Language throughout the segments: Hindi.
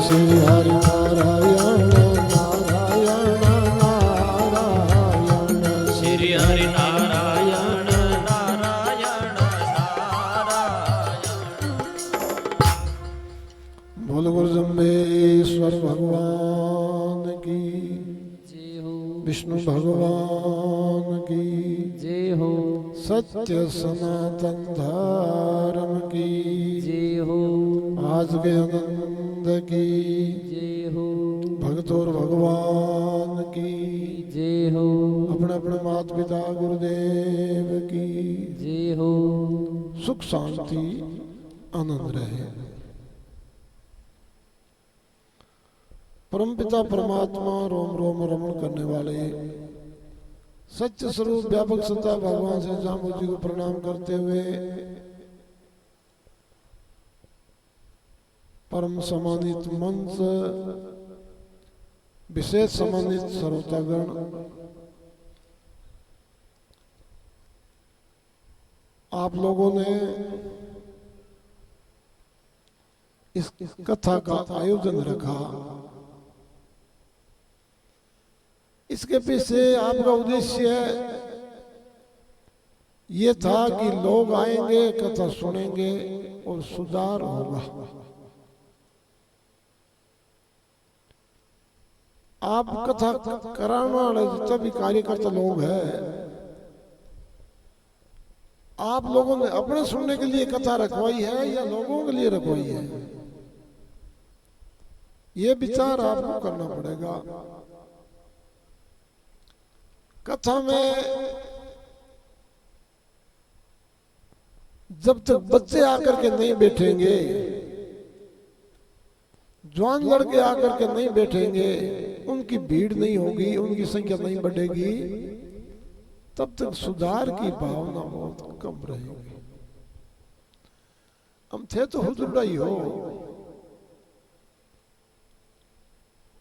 श्री हरि नारायण नारायण नारायण श्री हरि नारायण नारायण नारायण। बोल गुरु जम्बेश्वर भगवान की जय हो। विष्णु भगवान की जय हो। सत्य सनातन धर्म की जय हो। आज के आनंद की जय हो। भक्तों और भगवान की जय हो। अपने अपने माता पिता गुरुदेव की जय हो। सुख शांति आनंद रहे। परमपिता परमात्मा रोम रोम रमण करने वाले सत्य स्वरूप व्यापक सत्ता भगवान श्री जाम्बू जी को प्रणाम करते हुए परम सम्मानित मंच विशेष सम्मानित श्रोतागण, आप लोगों ने इस कथा का आयोजन रखा। इसके पीछे आपका उद्देश्य ये था कि लोग आएंगे, कथा सुनेंगे और सुधार होगा। आप कथा कराने वाले जितने भी कार्यकर्ता लोग हैं, आप लोगों ने अपने सुनने के लिए कथा रखवाई है या लोगों के लिए रखवाई है, ये विचार आपको करना पड़ेगा। कथा में जब तक बच्चे आकर के नहीं बैठेंगे, जवान लड़के आकर के नहीं बैठेंगे, उनकी भीड़ नहीं होगी, उनकी संख्या नहीं बढ़ेगी, तब तक सुधार की भावना बहुत कम रहेगी। हम थे तो हुजूर ही हो,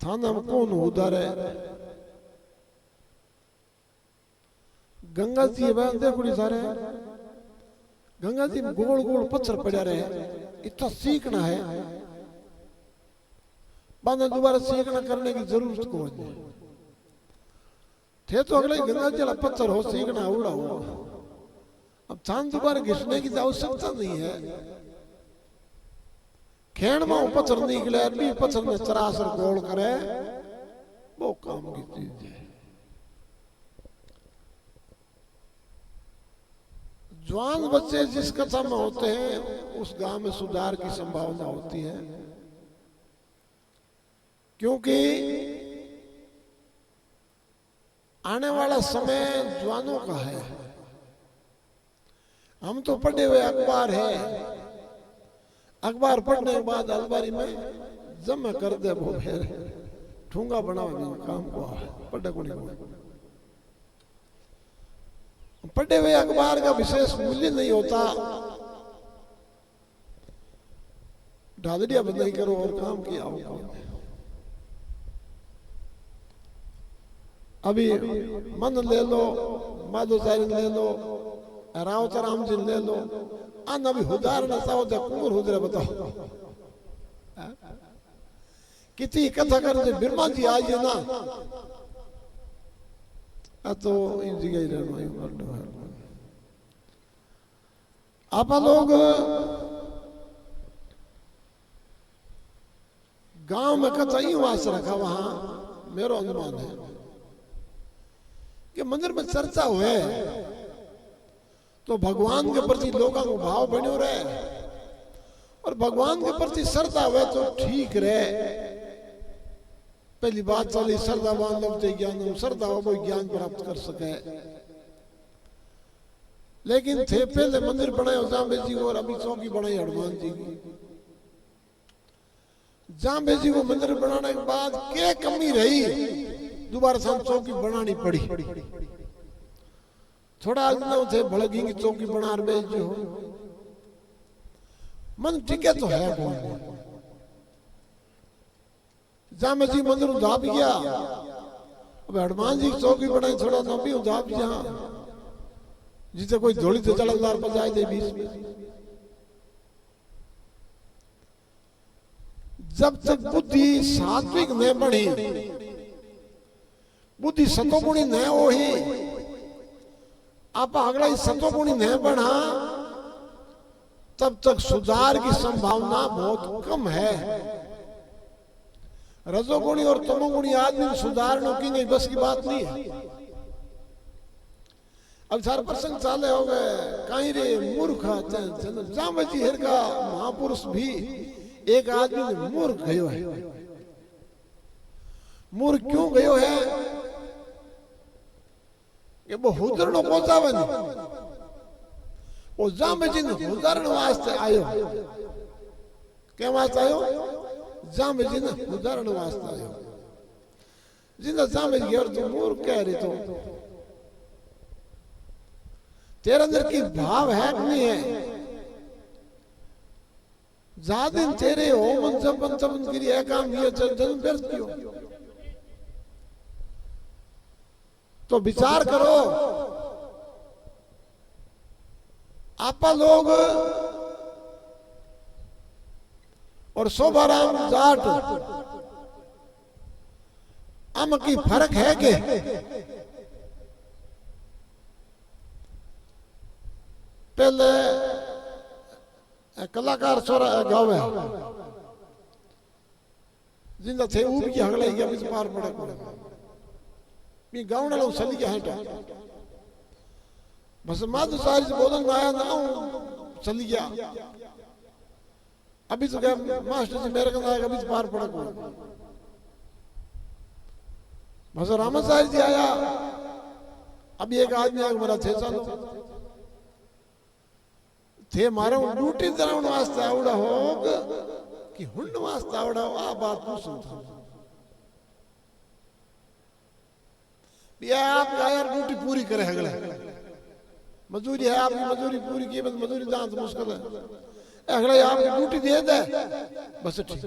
थाना में कौन उधर है? गंगा जी देखो सारे गंगा जी में गोल गोल पत्थर पड़ा रहे, इतना सीखना है, बाद में दोबारा सीखना करने की जरूरत को नहीं थे। तो अगले गंगा जी वाला पत्थर हो, सीखना उड़ा हुआ, अब थान दोबारा घिसने की आवश्यकता नहीं है। खेण में पत्थर निकले, अरबी पत्थर में चरासर गोल करे, वो काम की चीज है। जवान बच्चे जिस कथा में होते हैं, उस गांव में सुधार की संभावना होती है, क्योंकि आने वाला समय जवानों का है। हम तो पढ़े हुए अखबार है, अखबार पढ़ने के बाद अलमारी में जमा कर दे, वो फिर ठूंगा बना काम को पढ़े को नहीं। पढ़े हुए अखबार का विशेष मूल्य नहीं होता, ढालडिया बंदाई करो और काम किया होगा। अभी मन ले लो, माधोचारी ले लो, रावतराम जी ले लो, अन अभी उदाहरण चाहो कुंवर हुजरे बताओ कितनी कथा करते बिरमा जी आज ना तो इन जगह ही रहना। आप लोग गांव में कथा ही वास रखा, वहां मेरा अनुमान है कि मंदिर में चर्चा हुए तो भगवान के प्रति लोगों को भाव बनो रहे, और भगवान के प्रति श्रद्धा हुए तो ठीक रहे। पहली बात चली श्रद्धावान लोग ज्ञान, श्रद्धा हो कोई ज्ञान प्राप्त कर सके। लेकिन थे पहले मंदिर बनाए जाम्बे जी को, और अभी चौकी बनाई हनुमान जी की। जाम्बे जी को मंदिर बनाने के बाद क्या कमी रही, दोबारा से चौकी बनानी पड़ी। थोड़ा थे भड़की चौकी बना रहे जो मन टिके तो है कौन। जामे जी मंदिर उधाप गया, अब हनुमान जी की चौकी बनाई, थोड़ा नबी उधाप जहां जिसे कोई धोड़ी से चलदार बजाए दे बीच में। जब तक बुद्धि सात्विक न बनी, बुद्धि सतोगुणी न हो ही, आप अगला ही सतोगुणी न बना, तब तक सुधार की संभावना बहुत कम है। रजोगुणी और तमोगुणी आदमी सुधारने की नहीं बस की बात नहीं है। अब सारे प्रसंग चाले हो गए, कहीं रे मूर्ख जामजी हेर का महापुरुष भी एक आदमी ने मूर्ख गयो है। मूर्ख क्यों गयो है कि वो हुदरणो पहुंचावे नहीं, वो जामजी ने हुदरण वास्ते आयो। क्या वास्ते आयो? जामजी ने हुदरण वास्ते आयो। जिंदा जामजी गयो तो मूर्ख कह रही तो तेरे अंदर की भाव है कि नहीं है? जादिन तेरे हो मन जब गिरी है काम ये जन्म व्यर्थ क्यों? तो विचार करो, आपा लोग और शोभाराम जाट आम की फर्क है के? पहले कलाकार छोरा गावे जिंदा थे ऊब की हगले या बीच पार पड़े मी गाँव ना लोग सली के हटा बस माधु सारी बोलन आया ना चली गया। अभी तो क्या मास्टर जी मेरे को आएगा बीच पार पड़ा को बस रामा सारी जी आया। अभी एक आदमी आया मेरा 6 साल थे मारा ड्यूटी कराने वास्ते आवड़ा होग कि हुंड वास्ते आवड़ा हो आ बात पूछूं था भैया आप यार ड्यूटी पूरी करे अगले मजदूरी है आपकी मजदूरी पूरी की बस मजदूरी दांत मुश्किल है अगले आपकी ड्यूटी दे दे बस ठीक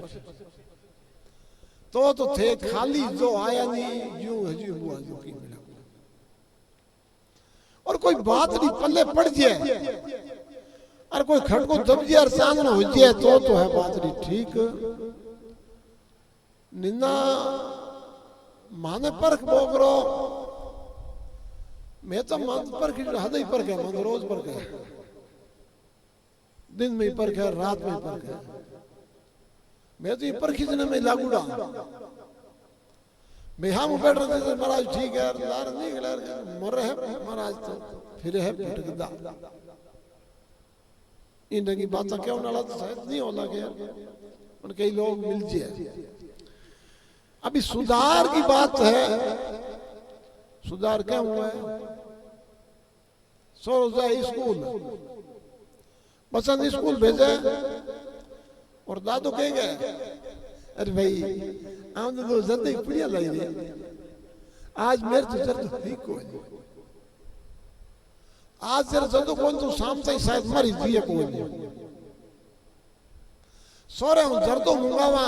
तो थे खाली जो आया नहीं यूं हजी हुआ जो की मिला और कोई बात नहीं पल्ले पड़ जाए और कोई खटको दब जाए और सांग ना हो जाए तो है बात नहीं ठीक। निन्ना माने परख बोकरो मैं तो मन परख हद ही परख है मन रोज परख है दिन में परख है रात में परख है मैं तो ये परखी जने में लागूड़ा मैं हम बैठ रहे थे महाराज ठीक है लार नहीं लार मर रहे महाराज तो फिर है भटकदा इनकी बात क्या होना तो शायद नहीं होना क्या पर कई लोग मिल जाए। अभी सुधार की बात है सुधार क्या हुआ है सोचा स्कूल बसंत स्कूल भेजे और दादू कह गए अरे भाई आम तो जल्दी बढ़िया लग रही आज मेरे तो जल्द ठीक हो आज जरा जल्द कौन तो शाम से शायद मरी दिए कौन सोरे हूं जर्दो मुंगावा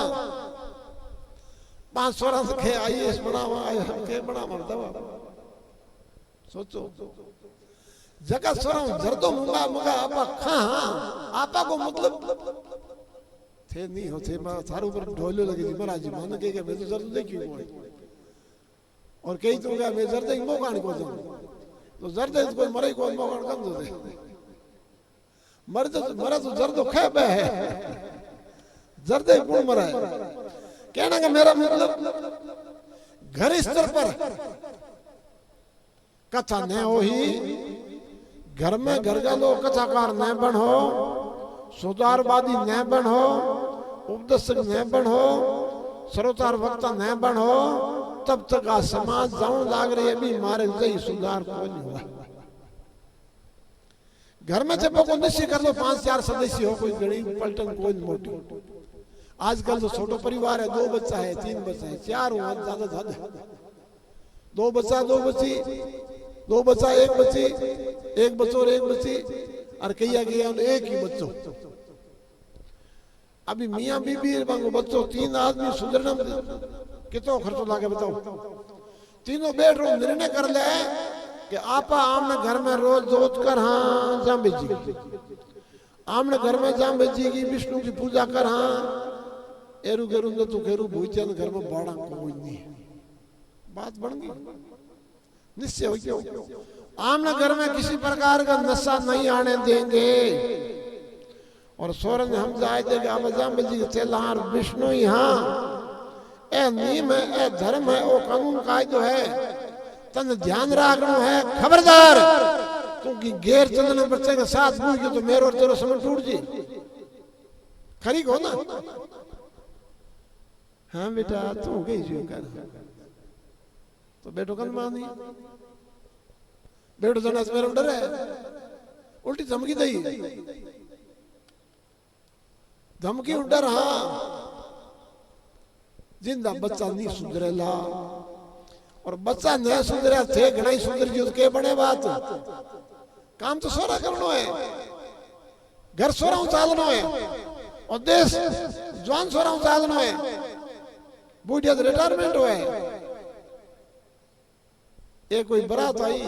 5 सोरा से खे आईएएस बनावा के बना मरदवा सोचो जगह सोरा हूं जर्दो मुंगा मुंगा आपा खा आपा को मतलब थे नहीं होते मैं थारे ऊपर ढोले लगे थी महाराज जी मान के मैं तो जर्द देखी हुआ और कई तो क्या मैं जर्द ही मोकान को जाऊं तो जर्द कोई मरे को मोकान कम दो दे मरे तो जर्द खे बे है जर्द ही कौन मरा है कहना का मेरा मतलब घर स्तर पर कथा न हो ही घर में घर का लोग कथाकार न बनो सुधारवादी न बनो उपदेशक न बनो सरोतार वक्ता न बनो तब तक आ समाज जाऊं लाग रही है भी मारे जई सुधार को नहीं हुआ। घर में जब को निश्चय कर लो 5-4 सदस्य हो कोई गरीब पलटन कोई मोटी आजकल तो छोटो परिवार है 2 बच्चा है 3 बच्चा है 4 हुआ ज्यादा ज्यादा 2 बच्चा 2 बच्ची 2 बच्चा 1 बच्ची 1 बच्चो और 1 बच्ची और कहिया गया एक ही बच्चों अभी मियां बीबी बच्चों 3 आदमी सुधरना कितना खर्चो लागे बताओ तीनों बैठ रो निर्णय कर ले कि आपा आमने घर में रोज जोत कर हाँ जाम बेची आमने घर में जाम बेची की विष्णु की पूजा कर हाँ एरू गेरू तो तू केरू भूचन घर में बाड़ा कोई नहीं। बात बन गई, निश्चय हो गया। आमना घर में किसी प्रकार का नशा नहीं आने देंगे। और सोरन हम जाए थे आबजाम जी चेलार विष्णु यहाँ ए नियम है, ए धर्म है, ओ कानून कायदो है, तन ध्यान रखना है। खबरदार क्योंकि गैर चलने बच्चे के साथ भूल गए तो मेरे और तेरा समझ टूट जी। खरी को ना? हाँ बेटा तू गई जो कर तो बेटो कल मानी बेटो जना से मेरे डर है उल्टी धमकी दई धमकी डर। हाँ जिंदा बच्चा नहीं सुधरेला और बच्चा नहीं सुधरे थे घना ही सुधर जी के बने बात। काम तो सोरा करनो है, घर सोरा चालनो है और देश जवान सोरा चालनो है। बूढ़िया रिटायरमेंट हुए एक कोई बरात आई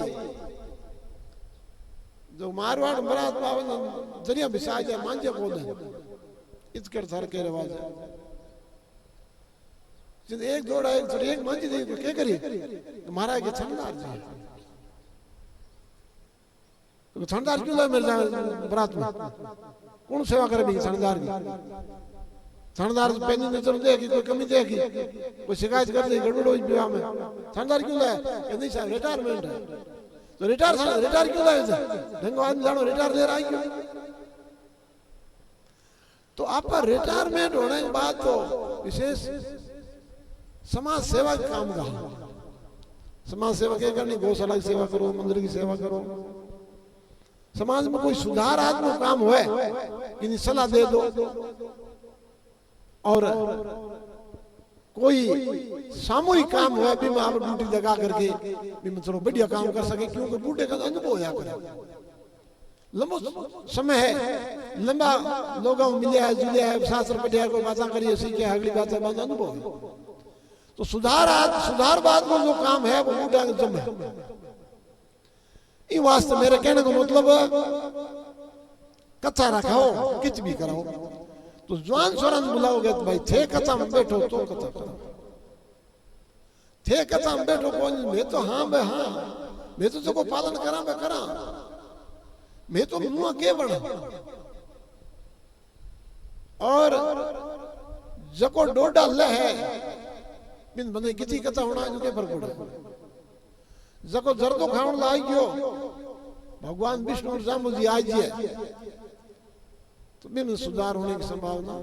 जो मारवाड़ बरात पावन जरिया बिछा जाए मांझे बोले इसकर सर के रिवाज जिन एक जोड़ा एक मांझी दे तो क्या करी महाराज के छंदार जी तो छंदार क्यों लाए मेरे बरात में? कौन सेवा करे भी छंदार की? थानेदार पहली नजर देगी कोई कमी देगी कोई शिकायत कर दे गड़बड़ हो विवाह में थानेदार क्यों लाए? नहीं साहब रिटायरमेंट है तो रिटायर क्यों लाए? ढंग आदमी जानो रिटायर ले रहा है क्यों? तो आपका रिटायरमेंट होने के बाद तो विशेष समाज सेवा का काम का समाज सेवा क्या करनी? गौशाला की सेवा करो, मंदिर की सेवा करो, समाज में कोई सुधार आत्म काम हुए कि सलाह दे दो और कोई सामूहिक काम हुआ भी आप ड्यूटी लगा करके भी मतलब बढ़िया काम कर सके क्योंकि बूढ़े का अनुभव होया करे लंबो समय है लंबा लोगों मिले है जुले है शास्त्र पढ़िया कोई बातें करिए सीखे अगली बातें बात अनुभव है। तो सुधार बाद में जो काम है वो बूढ़ा का जम है। ये वास्ते मेरे कहने का मतलब कच्चा रखाओ किच भी कराओ तो जवान सोरन बुलाओगे तो भाई थे कच्चा में बैठो तो कच्चा करो थे कच्चा में बैठो कौन मैं तो हाँ भाई हाँ मैं तो जो पालन करा मैं करा मैं तो मुँह के बना और जको डोडा ले है बिन बने किसी कच्चा होना जो के फर्क पड़ा जको जर्दो खावन लाई गयो भगवान विष्णु जामु जी आज है तो बिन सुधार होने की संभावना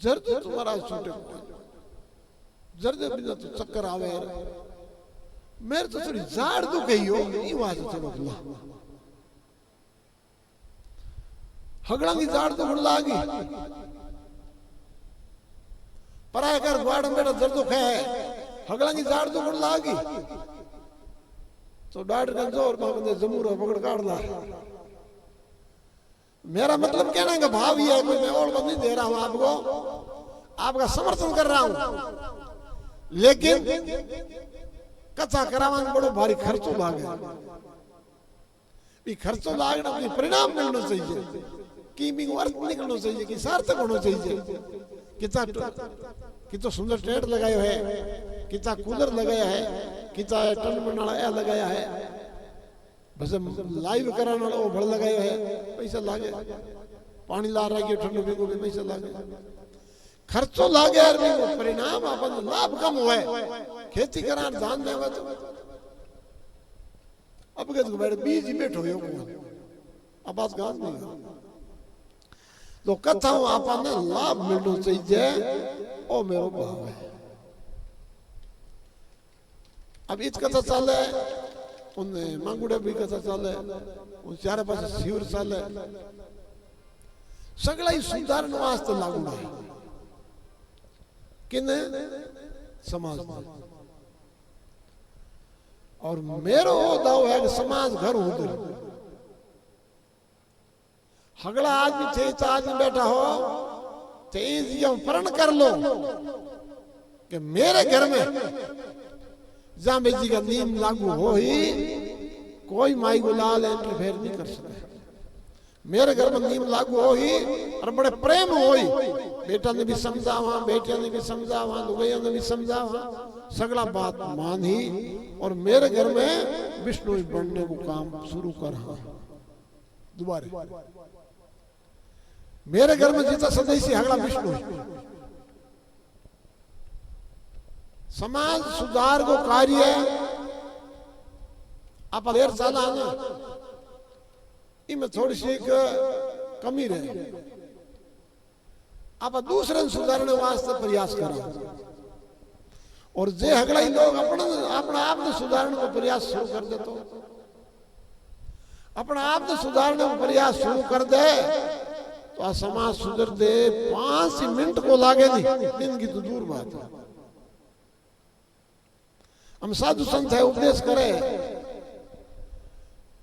जर्दो तुम्हारा छूटे जर्दे बिना तो चक्कर आवे मेरे तो थोड़ी झाड़ दो गई हो ये बात चलो अल्लाह हगड़ा की झाड़ तो गुड़ लागी पराया कर ग्वाड़ में बेटा जर्दो खाए हगड़ा की झाड़ तो गुड़ लागी तो डाट का जोर बंदे जमूर पकड़ काट ला। मेरा मतलब कहने का भाव ये है कोई मैं और नहीं दे रहा हूं आपको आपका समर्थन कर रहा हूं लेकिन कच्चा करावान बड़ो भारी खर्चो लागे खर्चो लागना कोई परिणाम मिलना चाहिए कि अर्थ निकलना चाहिए कि सार्थक होना चाहिए कितना सुंदर टेंट लगाया है कितना कूलर लगाया है कितना टन बनाना लगाया है बस लाइव कराना वो भड़ लगाया है पैसा लागे पानी ला रहा है ठंडो भी भी पैसा लागे खर्चो लागे यार को परिणाम अपन लाभ कम हुए खेती करा धान देवा तो अब के तो बैठ बीज ही बैठो यो अब बात गांव नहीं तो कथाओं आपने लाभ मिलना चाहिए ओ मेरो भाव है। अब इत कथा चाले उन मांगुड़े भी कथा चाले उन चारे पास शिवर चाले सगला ही सुधारण वास्ते लागू है किन समाज और मेरो दाव है कि समाज घर उधर हगला आदमी थे आदमी बैठा हो तेज प्रण कर लो कि मेरे घर में जामे जी का नियम लागू हो ही कोई माई गुलाल इंटरफेयर नहीं कर सकता मेरे घर में नीम लागू हो ही और बड़े प्रेम हो ही बेटा ने भी समझावा बेटिया ने भी समझावा लुगैया ने भी समझावा सगला बात मान ही और मेरे घर में विष्णु बनने को काम शुरू कर दोबारा मेरे घर में जितना सदस्य हगला विष्णु समाज सुधार को कार्य आप देर साल आना इनमें थोड़ी सी एक कमी रहे आप दूसरे सुधारने वास्ते प्रयास करो और जे हगला ही लोग अपना आप ने सुधारने को प्रयास शुरू कर दे तो अपना आप ने सुधारने को प्रयास शुरू कर दे तो आ समाज सुधर दे 5 मिनट को लागे नहीं दिन की तो दूर बात है हम साधु संत है उपदेश करे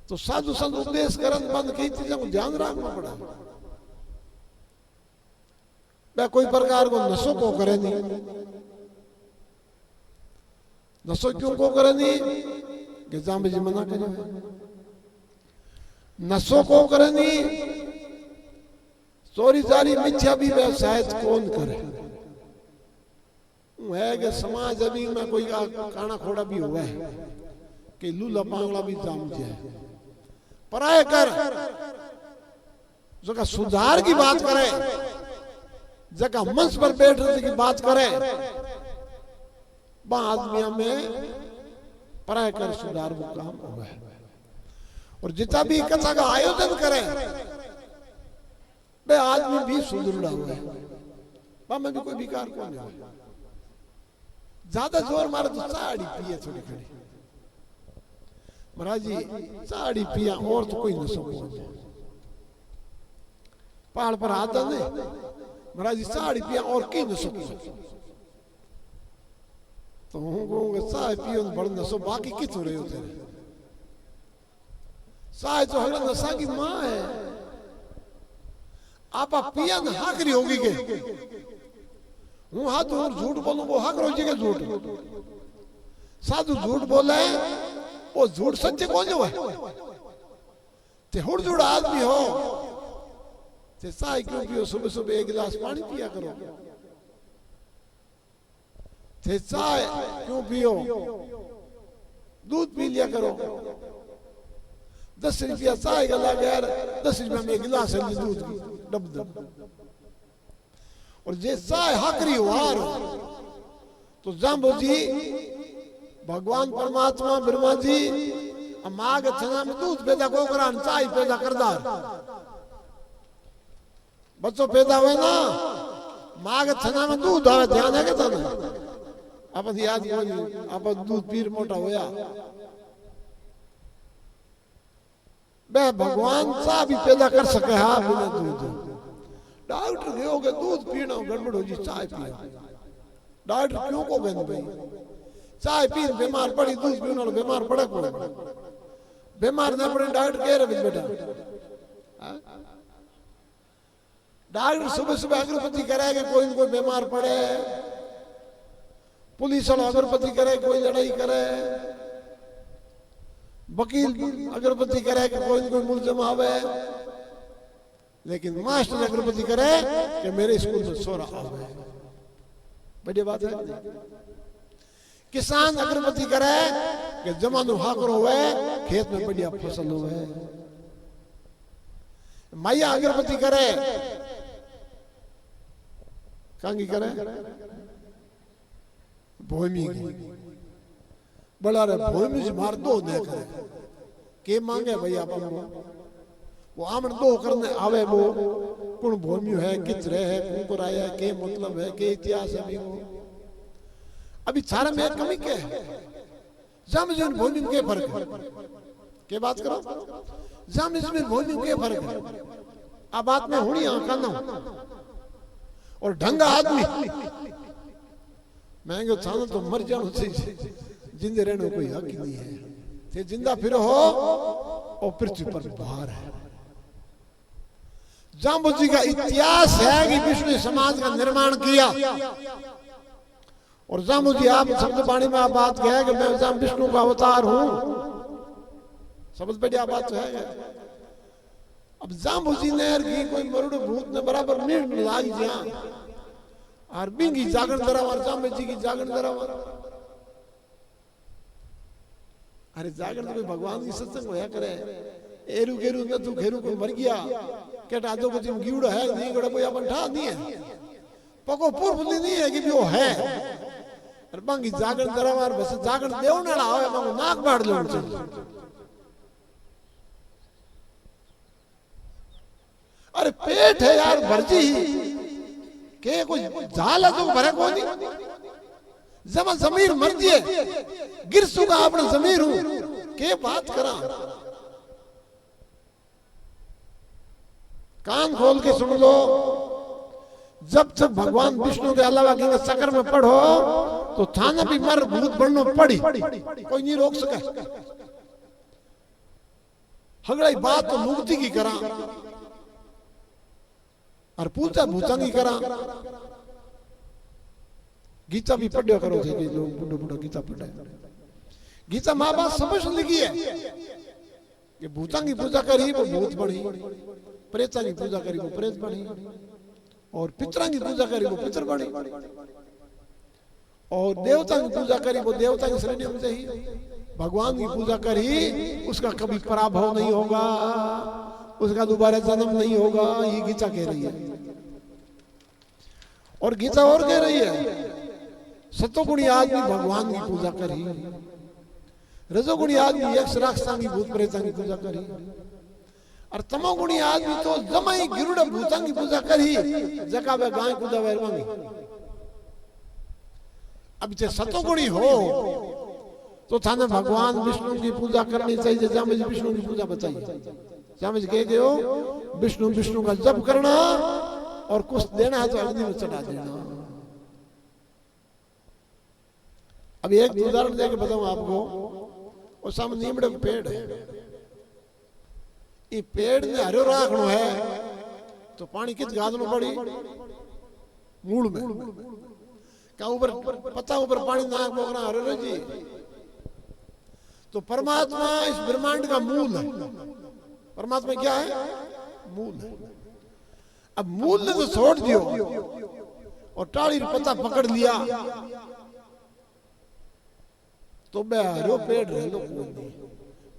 तो साधु संत उपदेश करन बंद कई चीजों को ध्यान रखना पड़ा मैं कोई प्रकार को नशो को करे नहीं नशो क्यों को करे नहीं कि जाम जी मना करे नशो को करे नहीं चोरी चारी मिथ्या भी व्यवसाय कौन करे है कि समाज अभी में कोई काना खोड़ा भी हुआ है कि लूला पांगला भी जाम जाए पराय कर जो का सुधार की बात करे जगह मंच पर बैठने की बात करे आदमिया में पराय कर सुधार वो काम हुआ है और जितना भी कथा का आयोजन करे वे आदमी भी सुधरा हुआ है वहां में भी कोई विकार कौन है ज्यादा जोर मारे तो साड़ी पिए थोड़ी खड़ी महाराज जी साड़ी पिया और तो कोई न सको पहाड़ पर आता नहीं महाराज जी साड़ी पिया और की न सको तो हूं कहूंगा साय पियो बड़ नशो बाकी कितों रहे हो तेरे साय तो हगला नशा की मां है आप पिया न हाकरी होगी के हूं हाथ और झूठ बोलूं वो हक रोजी के झूठ साधु झूठ बोले वो झूठ सच्चे कौन जो है ते हुड़ जुड़ आदमी हो ते साय क्यों पियो सुबह सुबह एक गिलास पानी पिया करो ते चाय क्यों पियो दूध पी लिया करो 10 रुपया चाय का लगा यार 10 रुपया में गिलास है दूध की डब डब और जे चाय हकरी वार तो जाम्बो जी भगवान परमात्मा ब्रह्मा जी माग छना में दूध पैदा को करान चाय पैदा करदार बच्चों पैदा हुए ना माग छना में दूध आवे ध्यान है क्या था अपन याद अपन दूध पीर मोटा होया बे भगवान सा भी पैदा कर सके हा बिना दूध डॉक्टर गयो के दूध पीना गड़बड़ हो जी चाय पिया डॉक्टर क्यों को गन भाई चाय पी बीमार पड़ी दूध पीना बीमार पड़े को बीमार ना पड़े डॉक्टर कह रहे बेटा डॉक्टर सुबह सुबह अगरबत्ती कराएगा कोई न कोई बीमार पड़े पुलिस वाला अगरबत्ती करे कोई लड़ाई करे वकील अगरबत्ती करे कि कोई न कोई मुलजम आवे लेकिन मास्टर अगरबत्ती करे कि मेरे स्कूल में सोरा आवे बड़ी बात है किसान अगरबत्ती करे कि जमानो हाकर होवे खेत में बढ़िया फसल होवे मैया अगरबत्ती करे कांगी करे भूमि बड़ा रे भूमि से मार दो दे करे के मांगे भैया अपन वो आमन दो करने आवे वो कौन भूमि है किच रहे है कौन को आया के मतलब है के इतिहास है वो अभी सारा में कमी क्या है जामिन भूमि के फर्क है के बात करो जामिन भूमि के फर्क है अब बात में हुई आंखा ना और ढंगा आदमी महंगे थाना तो मर जाओ जिंदे रहने कोई हक नहीं है ते जिंदा फिर हो और पृथ्वी पर भार है जाम्बू जी का इतिहास है कि विष्णु समाज का निर्माण किया और जाम्बू जी आप शब्द वाणी में आप बात कहे कि मैं जाम विष्णु का अवतार हूं शब्द बढ़िया बात तो है अब जाम्बू जी ने की कोई मरुड़ भूत ने बराबर नींद लाग जा और बिंगी जागरण दरावर जाम्बू जी की जागरण दरावर अरे जागरण तो कोई भगवान की सत्संग होया करे एरू गेरू न तू घेरू कोई मर गया केटा आजो को जिम गिउड़ है नहीं गड़ा कोई अपन ठा नहीं है पको पूर्व नहीं है कि भी वो है और बांगी जागरण दरावर बस जागरण देव ना आवे मांगो नाक बाड़ लो अरे पेट है यार भरजी के कोई झाल है तो भरे को नहीं जमा जमीर मर दिए गिर सुगा अपने जमीर हूं के बात करा कान खोल के सुन लो जब तक भगवान विष्णु के अलावा के चक्कर में पढ़ो तो थाना भी मर भूत बननो पड़ी कोई नहीं रोक सके हगड़ाई बात तो मुक्ति की करा और पूजा भूतांगी करा गीता भी पढ़ो करो थे लोग बुढ़ो बुढ़ो गीता पढ़े गीता माँ बाप समझ लिखी है कि भूतांगी पूजा करी वो भूत बनी प्रेता की पूजा करी वो प्रेत बनी और पितरा की पूजा करी वो पितर बनी और देवता की पूजा करी वो देवता की श्रेणी में ही भगवान की पूजा करी उसका कभी पराभव नहीं होगा उसका दोबारा जन्म नहीं होगा ये गीता कह रही है और गीता और कह रही है सतोगुणी आदमी भगवान की पूजा करी रजोगुणी आदमी यक्ष राक्षसा की भूत प्रेता की पूजा करी और तमोगुणी आदमी तो जमाई गिरुड़ भूता की पूजा करी जका वे गाय कूदा वे मांगी अब जे सतोगुणी हो तो थाने भगवान विष्णु की पूजा करनी चाहिए जामे विष्णु की पूजा बताइए जामे कह गए हो विष्णु विष्णु का जप करना और कुछ देना है तो अग्नि में चढ़ा देना अब एक उदाहरण देके बताऊं आपको और सामने नीमड़े पेड़ है ये पेड़ ने हरो राखनो है तो पानी कित गादनो पड़ी मूल में का ऊपर पत्ता ऊपर पानी नाक बोकना हरो जी तो परमात्मा इस ब्रह्मांड का मूल है परमात्मा क्या है मूल है अब मूल ने तो छोड़ दियो और टाड़ी पत्ता पकड़ लिया तो मैं हरो पेड़ रह लो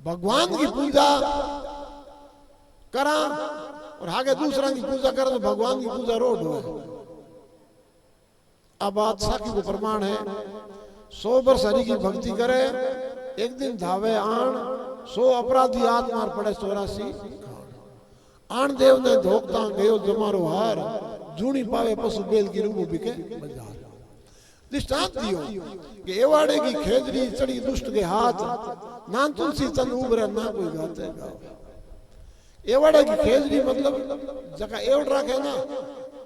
भगवान की पूजा करा और आगे दूसरा की पूजा करा तो भगवान की पूजा रोड हो अब बात साखी को प्रमाण है 100 वर्ष हरि की भक्ति करे एक दिन धावे आण 100 अपराधी आत्मा पड़े 84 आण देव ने धोकता गयो जमारो हार जूनी पावे पशु बेल की रूप बिके बाजार दृष्टांत दियो कि एवाड़े की खेजरी चढ़ी दुष्ट के हाथ ना तुलसी चंद उबरे ना कोई गाते गाओ एवाड़े की खेजरी मतलब जका एवड़ रखे ना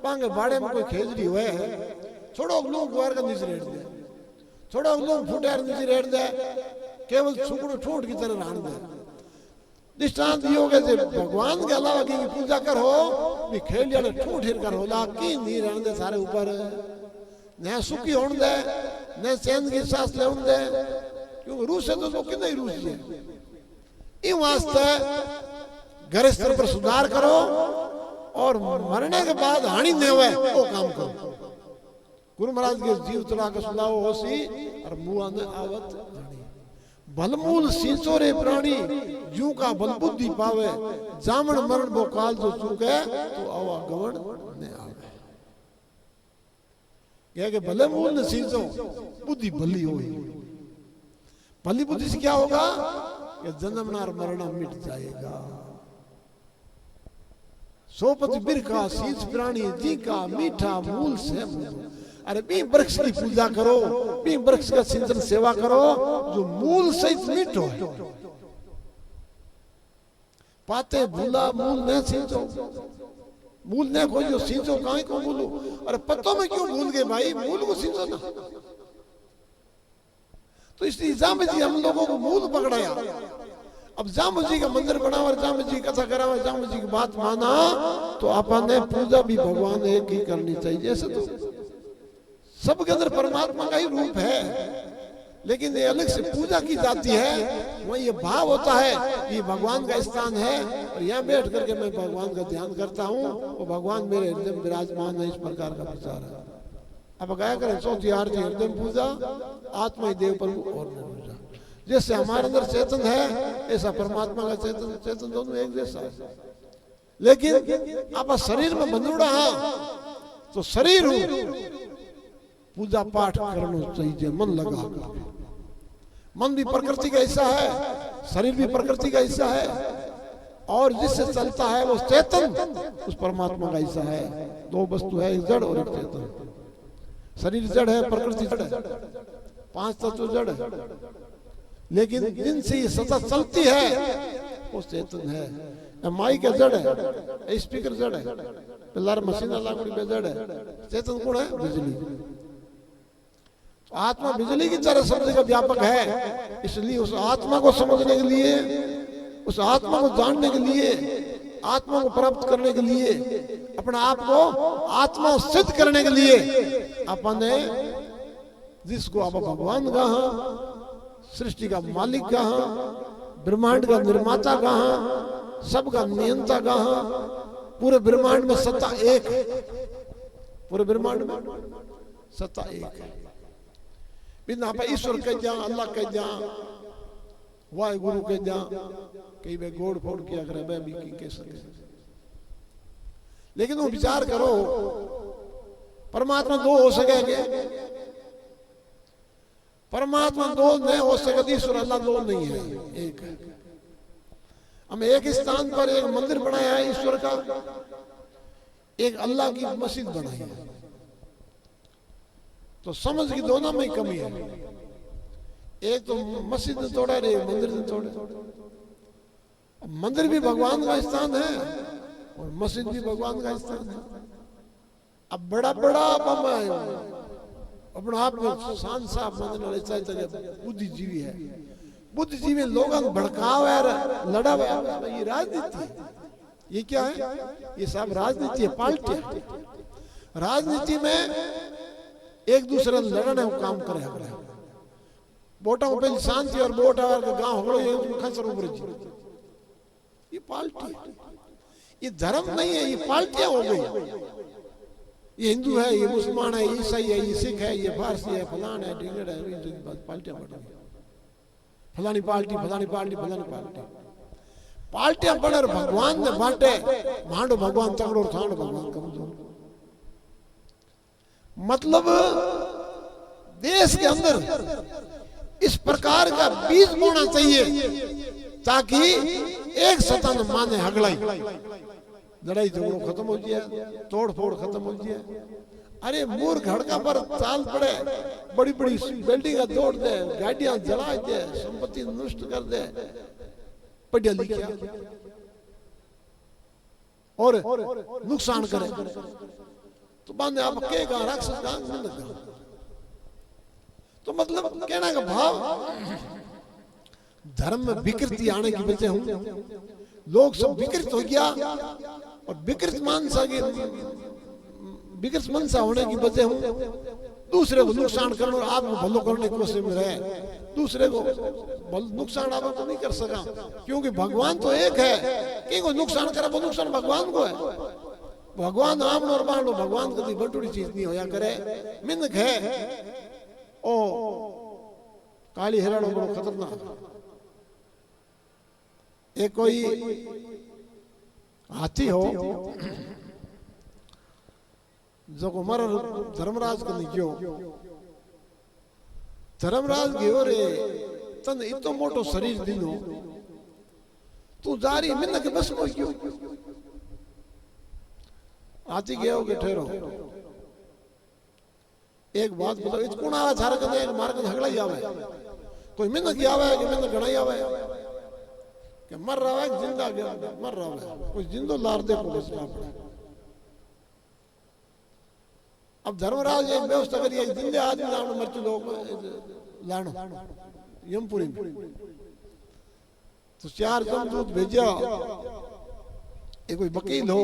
पांगे बाड़े में कोई खेजरी हुए छोड़ो लोग गुआर का नीचे रेट दे छोड़ो लोग फुटेर नीचे रेट दे केवल सुकड़ो ठूठ की तरह रहने दे दृष्टांत दियो के भगवान के अलावा की पूजा करो भी खेलिया ने ठूठ हिर करो ला की नहीं रहने दे सारे ऊपर न सुखी होने दे न चैन की सांस ले दे क्योंकि रूस है तो कितना ही रूस है इन वास्ते घर स्तर पर सुधार करो और मरने के बाद हानि न हुए वो काम करो गुरु महाराज के जीव चला के सुनाओ होसी और मुआ ने आवत बलमूल सींचो रे प्राणी जू का बल बुद्धि पावे जामन मरण बो काल जो चुके तो आवा गवण ने आवे कह के भले मूल ने सींचो बुद्धि भली होई भली बुद्धि से क्या होगा कि जन्म नार मरना मिट जाएगा सोपति बिरका सींच प्राणी जी का मीठा मूल से अरे बी वृक्ष की पूजा करो बी वृक्ष का सिंचन सेवा करो जो मूल सहित मीठो है पाते भूला मूल न सींचो मूल ने कोई जो सींचो काहे को बोलो अरे पत्तों में क्यों भूल गए भाई मूल को सींचो ना तो इसलिए जाम जी हम लोगों को मूल पकड़ाया अब जाम जी का मंदिर बनावा जाम जी कथा करावा जाम जी की बात माना तो आपने पूजा भी भगवान एक ही करनी चाहिए ऐसे तो सबके अंदर परमात्मा का ही रूप है लेकिन ये अलग से पूजा की जाती है वहाँ ये भाव होता है कि भगवान का स्थान है और यहाँ बैठ करके मैं भगवान का ध्यान करता हूँ और भगवान मेरे हृदय में विराजमान है, इस प्रकार का विचार है। अब क्या करें, चौथी आरती हृदय में पूजा, आत्मा ही देव प्रभु और न पूजा। जैसे हमारे अंदर चेतन है ऐसा परमात्मा का चेतन, चेतन दोनों एक जैसा है। लेकिन आप शरीर में बंधुड़ा है तो शरीर पूजा पाठ करना चाहिए मन लगा। मन भी प्रकृति का हिस्सा है, शरीर भी प्रकृति का हिस्सा है, और जिससे चलता है वो चेतन उस परमात्मा का हिस्सा है। दो वस्तु है, एक जड़ और एक चेतन। शरीर जड़ है, प्रकृति जड़ है, पांच तत्व जड़ है, लेकिन जिनसे ये सतत चलती है वो चेतन है। माई का जड़ है, स्पीकर जड़ है, पिलर मशीन लागू में जड़ है, चेतन कौन है? बिजली। आत्मा बिजली की तरह सब जगह व्यापक है, इसलिए उस आत्मा को समझने के लिए, उस आत्मा को जानने के लिए, आत्मा को प्राप्त करने के लिए, अपने आप को आत्मा सिद्ध करने के लिए अपन ने जिसको आप भगवान कहा, सृष्टि का मालिक कहा, ब्रह्मांड का निर्माता कहा, सबका नियंता कहा, पूरे ब्रह्मांड में सत्ता एक है, पूरे ब्रह्मांड में सत्ता एक है। बिना आप ईश्वर कह जा, अल्लाह कह जा, वाहे गुरु कह जा, कई बार गोड़ फोड़ किया करे मैं भी कह सके। लेकिन वो विचार करो, परमात्मा दो हो सकेंगे? परमात्मा दो नहीं हो सकते, ईश्वर अल्लाह दो नहीं है, एक है। हम एक स्थान पर एक मंदिर बनाया है ईश्वर का, एक अल्लाह की मस्जिद बनाई है, तो समझ की दोनों में कमी है। एक तो मस्जिद ने तोड़ा रे, मंदिर ने तोड़े। मंदिर भी भगवान का स्थान है और मस्जिद भी भगवान का स्थान है। अब बड़ा बड़ा अपने आप में शान साफ मंदिर बुद्धिजीवी है, बुद्धिजीवी लोगों को भड़काव है, लड़ा है, ये राजनीति है। ये क्या है? ये सब राजनीति है, पार्टी है। राजनीति में एक दूसरे लड़ने को काम करे, वोटा को पहले शांति और वोट आवर का गांव हो गए खसर ऊपर जी। ये पार्टी है, ये धर्म नहीं है, ये पार्टियां हो गई। ये हिंदू है, ये मुसलमान है, ये ईसाई है, ये सिख है, ये फारसी है, फलान है, ढिंगड़ है, पार्टियां बढ़ गई। फलानी पार्टी, फलानी पार्टी, फलानी पार्टी, पार्टियां बने। भगवान ने बांटे, मांडो भगवान तगड़ो, थांडो भगवान कमजोर। मतलब देश के अंदर इस प्रकार का बीज बोना चाहिए ताकि एक सत्ता न माने हगलाई, लड़ाई झगड़ो खत्म हो जाए, तोड़ फोड़ खत्म हो जाए। अरे मूर्ख हड़का पर चाल पड़े, बड़ी बड़ी बिल्डिंग तोड़ दे, गाड़ियां जला दे, संपत्ति नष्ट कर दे, पढ़िया लिखा और नुकसान करे, तो बाद आप कहेगा राक्षस का नहीं लगा। तो मतलब कहना का भाव, धर्म में विकृति आने की वजह हूं, लोग सब विकृत हो गया और विकृत मनसा होने की वजह हूं दूसरे को नुकसान करने और आपको भलो करने की कोशिश में रहे, दूसरे को नुकसान आप तो नहीं कर सका, क्योंकि भगवान तो एक है। कि कोई नुकसान करे वो नुकसान भगवान को है। भगवान आमनो और बाणो, भगवान कभी बटूरी चीज नहीं होया करे। मिनक है ओ काली हिरणो बड़ो खतरनाक। एक कोई हाथी हो जो को मर धर्मराज को नहीं गयो, धर्मराज गयो रे तन इतो मोटो शरीर दिनो, तू जारी मिनक बस को क्यों? हाथी गयो के ठहरो, एक बात बताओ, इतकूण आवे थारे कने मार के झगड़ा ही आवे, कोई मिनक ही आवे कि मिनक घणा ही आवे कि मर रहा है जिंदा गया मर रहा है, कोई जिंदो लार दे को बचना पड़े। अब धर्मराज एक व्यवस्था करी, एक जिंदे आदमी लानो मृत्यु लोग लानो यमपुरी में, तो 4 जमदूत भेजा। एक कोई वकील हो,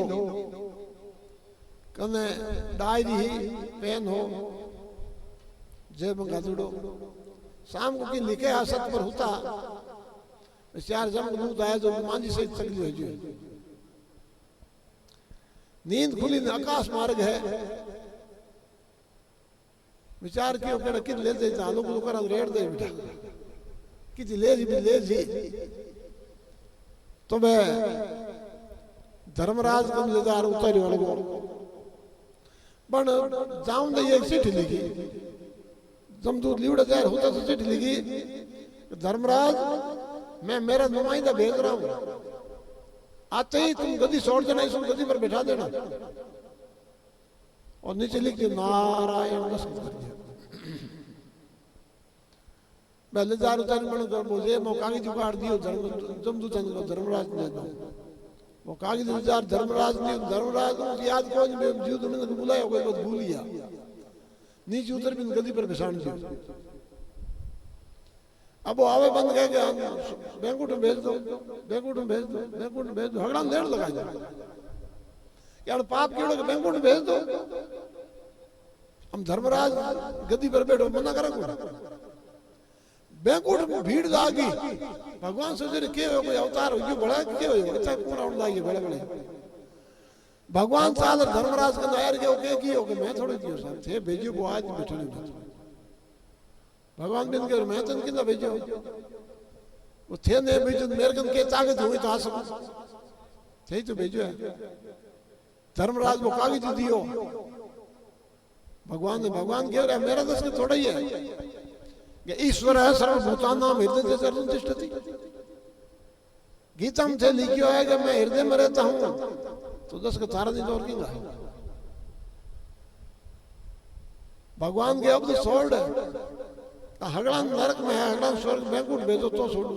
कने डायरी ही पेन हो, जेब में गादुड़ो, शाम को की लिखे हासत पर होता चार जमदूत आया जो मांझी से चली है जो नींद खुली ने आकाश मार्ग है विचार कियो केड़ा किन ले दे चालू को कर रेड दे बेटा किति ले जी तो मैं धर्मराज कम लेदार उतारी वाले को पण जाऊं दे एक चिट्ठी लिखी जमदूत लीवड़ा जाए होता तो चिट्ठी लिखी धर्मराज मैं मेरा नुमाइंदा भेज रहा हूं आते ही तुम गद्दी छोड़ देना इसको गद्दी पर बैठा देना और नीचे लिख दिया नारायण दर्शन कर दिया पहले जार उतार मन कर मुझे वो कागज जुगाड़ दियो जमदूत को धर्मराज ने दो वो कागज विचार धर्मराज ने धर्मराज याद को जीव ने बुलाया कोई बात भूल गया नीचे उतर बिन गद्दी पर बिछाण दियो अब वो आवे बंद कह के बैंकुट में भेज दो हगड़ा लेट लगा दे यार पाप केड़ो के बैंकुट में भेज दो हम धर्मराज गद्दी पर बैठो मना करे को बैंकुट में भीड़ लागी भगवान सोचे के कोई अवतार हो गयो बड़ा के हो अच्छा कौन आउन लागी बड़े भगवान साल धर्मराज का नायर के ओके की हो के मैं थोड़ी दियो साहब थे भेजियो को आज बैठने भगवान बिन के मैं तन किना भेजो वो थे ने भेजो मेरे कन के ताकत हुई तो आ सकूं थे तो भेजो है धर्मराज को कागज दियो भगवान कह रहा है मेरा दस के थोड़ा ही है कि ईश्वर है सर्वभूतानां हृदय सर्वं तिष्ठति गीता में थे लिखियो है कि मैं हृदय में रहता हूं तो दस का तारा नहीं दौड़ की भगवान के अब तो सोल्ड है हगड़ा नरक में है हगड़ा स्वर्ग बैंकुट भेजो तो छोड़ो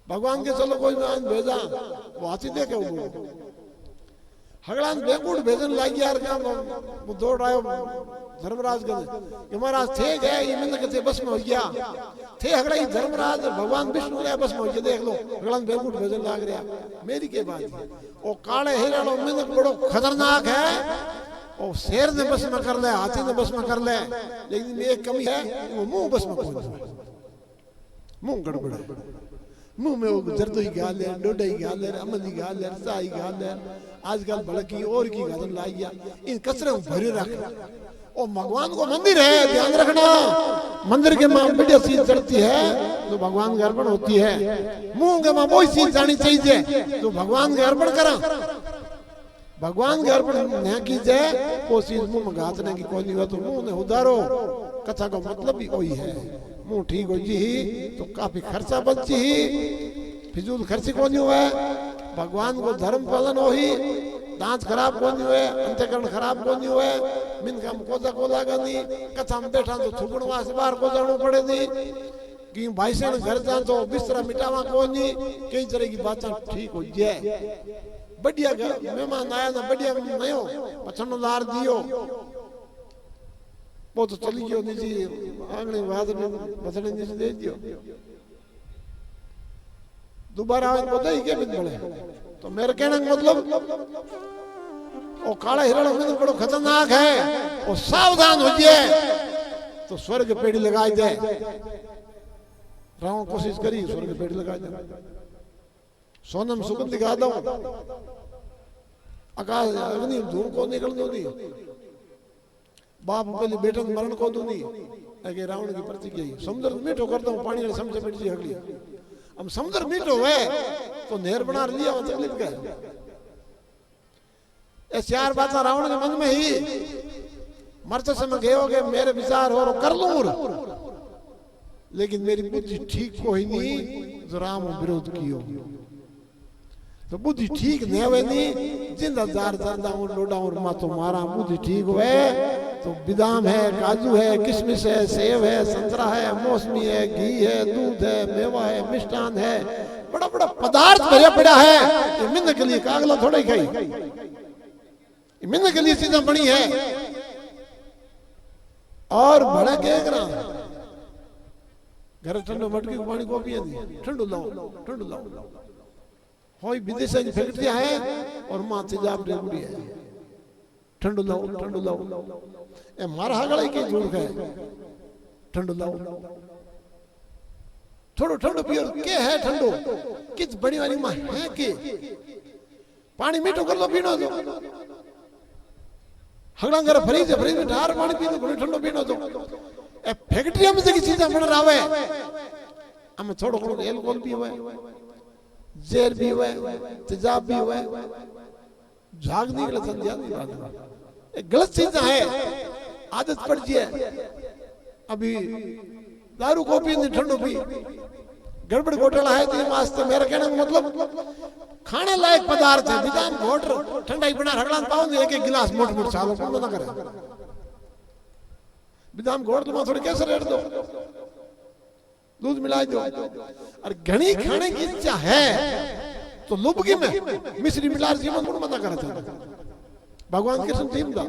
भगवान के चलो कोई मैं भेजा वो हाथी देखे वो हगड़ा बैंकुट भेजन लागी यार क्या वो दौड़ आयो धर्मराज के महाराज थे गए ये मैंने कहते बस में हो गया थे हगड़ा ही धर्मराज भगवान विष्णु गया बस में हो गया देख लो हगड़ा बैंकुट भेजन लाग रहा मेरी के बात वो काले हिरणों में बड़ो खतरनाक है और शेर ने बस में कर ले हाथी ने बस में कर ले लेकिन एक कमी है वो मुंह बस में पहुंच मुंह गड़बड़ है मुंह में वो जर्दोई गाल है डोडई गाल है अमली गाल है साई गाल है आजकल भड़की और की गाल लाइया इन कचरे को भरे रख और भगवान को मंदिर है ध्यान रखना मंदिर के मां बढ़िया चीज चढ़ती है तो भगवान के अर्पण होती है मुंह के मां वही चीज जानी चाहिए तो भगवान के अर्पण करा भगवान के अर्पण न कीजिए वो चीज मुंह में घातने की कोई नहीं हुआ तो मुंह ने उधारो कथा का मतलब भी वही है मुंह ठीक हो जी तो काफी खर्चा बची ही फिजूल खर्ची को नहीं हुआ भगवान को धर्म पालन हो ही दांत खराब को नहीं हुए अंतकरण खराब को नहीं हुए मिन काम को लागा नहीं कथा में बैठा तो थुकण वास्ते बाहर को जाना पड़े नहीं कि भाई से घर जा तो बिस्तरा मिटावा को नहीं कई तरह की बातें ठीक हो जाए बढ़िया मेहमान आया ना बढ़िया नयो पछनदार दियो वो तो चली गयो निजी आंगणे बाद में बदले निजी दे दियो दोबारा आवे बधाई के बिन बड़े तो मेरे कहने का मतलब ओ काला हिरण में बड़ो खतरनाक है ओ सावधान हो जाए तो स्वर्ग पेड़ी लगाई दे रावण कोशिश करी स्वर्ग पेड़ी लगाई दे सोनम सुगंध दिखा दो आकाश अग्नि धूम को निकल दो दी बाप पहले बेटा मरण को दो दी आगे रावण की प्रतिज्ञा समुद्र मीठो करता हूं पानी वाले समझे बैठ जी अगली हम समुद्र मीठो है तो नहर बना लिया वहां तकलीफ क्या ये चार बातें रावण के मन में ही मरते समय गए हो गए मेरे विचार हो कर लूं लेकिन मेरी बुद्धि ठीक को ही नहीं जो राम विरोध कियो तो बुद्धि ठीक नहीं हुए नहीं जिंदा जार जादा हूं लोडा और मातो मारा बुद्धि ठीक हुए तो बादाम है काजू है किशमिश है सेब है संतरा है मौसमी है घी है दूध है मेवा है मिष्टान है बड़ा बड़ा पदार्थ भरा पड़ा है ये मिन्न के लिए कागला थोड़ा ही खाई ये मिन्न के लिए चीजें बनी है और बड़ा क्या करा घर ठंडो मटकी को पानी को पिए ठंडो लाओ होई विदेश की फैक्ट्रियां है और मां तेजाब रेगुड़ी है ठंडो लाओ ए मारा हगड़ा के जोड़ है ठंडो लाओ थोड़ो ठंडो पियो के है ठंडो किच बड़ी वाली मां है के पानी मीठो कर लो पीनो तो हगड़ा घर फ्रिज में ढार पानी पी तो ठंडो पीनो तो ए फैक्ट्री में जेकी चीजा बन रावे हम थोड़ो थोड़ो एल्कोहल भी हुए जहर भी हुए तेजाब भी हुए झाग निकले संध्या नहीं बात एक गलत चीज है आदत पड़ जाए अभी दारू को पी ठंडो पी गड़बड़ घोटाला है तो वास्ते मेरा कहने का मतलब खाने लायक पदार्थ है बिदाम घोट ठंडाई बना रगड़ा पाओ एक एक गिलास मोट मोट चालो कौन ना करे बिदाम घोट तो थोड़ी कैसे रेट दो दूध मिला दो और घनी खाने की इच्छा है तो लुबकी में मिश्री मिलार जीवन कौन मना करे भगवान कृष्ण टीम दा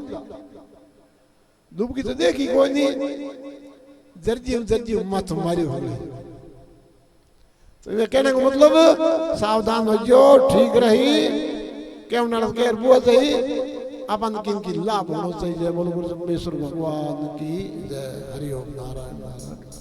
लुबकी तो देखी कोई नहीं जर्जी मत मारी हो गई तो ये कहने का मतलब सावधान हो जो ठीक रही केव नल केर बुआ सही अपन किन की लाभ होना चाहिए बोलो बोलो भगवान की जय हरि ओम नारायण नारायण